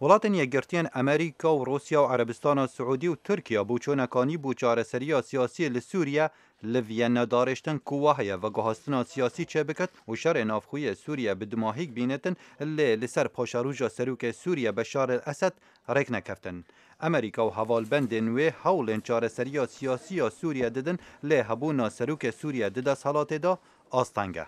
ولاتن یەکگرتیان ئەمریکا و رووسیا و عربستان سعودی و تورکیا بۆ چۆنەکانی بۆ چارەسەریە سیاسی لە سووریا لە ڤیەنە داڕێشتن کووا هەیە و گۆهاستنا سیاسی چێ بکات و شەڕێ ناوخۆیە سووریا بدماهیک بینێتن لێ لەسەر پاشەڕوژە سەرۆکە سووریا بەشار ئەسەد ڕێک نەکەفتن. ئەمریکا و هەواڵبەندێ نوێ هەوڵێن چارەسەریە سیاسیە سووریا ددن لێ هەبوونا سەرۆکە سووریا ددەست هەڵاتێدا ئاستانگە.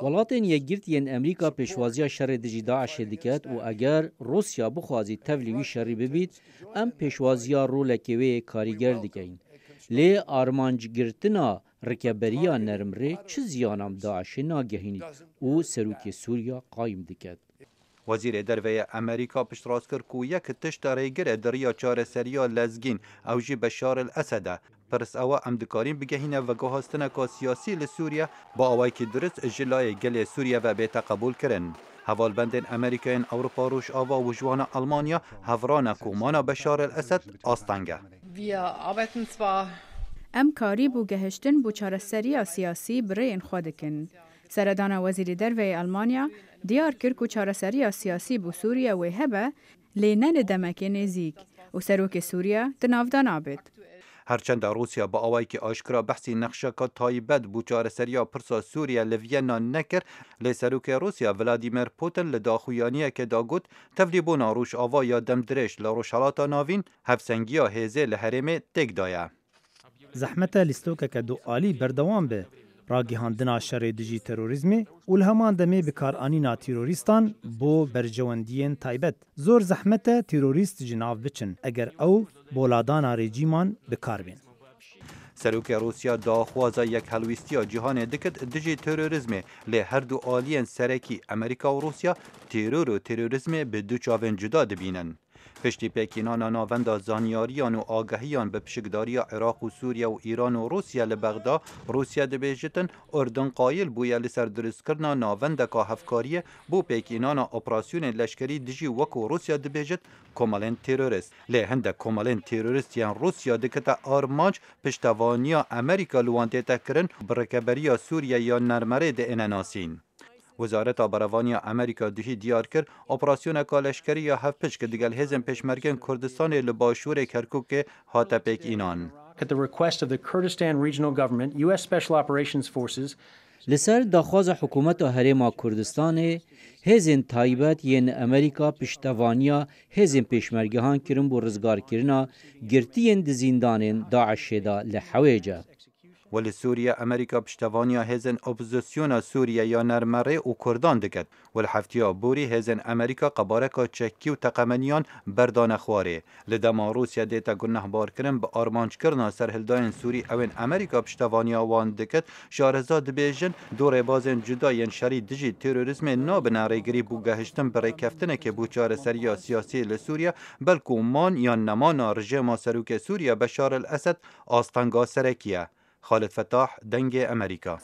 وڵاتên yekgirtiyên Amerîka pêşwaziya şerê dijî Daişê diket û eger Rûsya bixwazî tevlî wî şerî bibît, em pêşwaziya rolekê wê karîger dikeyin. Lê armancgirtina rikeberiya nermrê çi ziyanan Daişê nagehînî û serokê Sûriya qayîm diket. Wezîrê derveyê Amerîka piştrast kir ku yek tişt rêgire diriya çareseriya lezgîn ew jî Beşar el-Esedê. Pirs ewa em dikarîn bigehîne veguhastineka siyasî li Sûriya bi awayekî durist ji layê gelê Sûriya ve bêteqebûl kirin. Hevalbendên Amerîkayên Ewropa Rojava û ji wan Almanya hevrana komana Beşar el-Esed astange. Em karî bû gehiştin bû çareseriya siyasî bi rêyên xwe dikin. Seredana Wezîrê Derveyê Almanya diyar kir ku çareseriya siyasî bû Sûriya wê hebe lê ne li demekê nêzik û serokê Sûriya di navdan abêt. هرچند روسیا با آوایی که آشکرا بحثی نقشه‌کا تایبەت بۆ چارەسەریya پرسا سووریا لە ڤیەنا نەکر لێ سەرۆکê روسیا ڤلادیمیر پوتین لە داخویانیەکێدا گوت تەڤلیبوونا ڕۆژئاوا یا دەمدرێژ لە ڕۆژهەڵاتە ناوین هەفسەنگییا هێزێ لە هەرێمê تێکدایە. زەحمەتە لیستۆکەکە دوئالی بەردەوام بێ ڕاگیهاندنا شەڕێ دژی تەرۆریزمê û li heman demê bikarîna terorîstan بۆ berjewendiyên taybet. Zor zehmete terorîst ji nav biçin eger ew boladana rejîman bikar bên. Serokê Rûsya daxwaza yekhelwîstiya cîhanê dikit dijî terorîzmê lê her du aliyên serekî Amerîka û Rûsya teror û terorîzmê bi du çavên cuda dibînin. Piştî pêkînana navenda zanyariyan û agahiyan bi pişikdariya Iraq û Sûriya û Îran û Rûsya li Bexda, Rûsya dibêjitin Urdun qayîl bûye li ser durustkirina navendeka hevkariyê bû pêkînana operasyonên leşkerî dijî wekû Rûsya dibêjit komelên terorîst. Lê hindek komelên terorîstiyên Rûsya dikete armanc piştevaniya Amerîka li wan tête kirin bi rikeberiya Sûriya ya nermerê diêne nasîn. Wezareta Berevaniya Amerîka dihî diyar kir operasyoneka leşkeriya hevpişt ki digel hêzên pêşmergên Kurdistanê li başûrê Kerkûkê hate pêkînan. At the request of the Kurdistan Regional Government, US Special Operations Forces Li ser daxwaza hikûmeta Herêma Kurdistanê, hêzên taybet yên Amerîka piştevaniya hêzên pêşmergehan kirin bû rizgarkirina girtiyên di zîndanên Daişê da li Hewêce. ولی سوریه امریکا پشتوانیا هزن اپوزیسیون سوریه یا نرمره و کردان دکد ولی هفتیا بوری هزن امریکا قبارکا چکی و تقمنیان بردان خواره لدما روسیا دیتا گناه بار کرن به آرمانج کرنا سرهلدان سوری اوین امریکا پشتوانیا وان دکد شارزاد بیجن دور بازن جداین شری دیجی تروریسم نابنا ریگری بو گهشتن برای کفتنه که بو چار سریا سیاسی لسوریا بلکو مان یا نمانا رژیم سروک سوریا بشار الاسد آستانگا سرکیه. خالد فتاح دنگ امریکا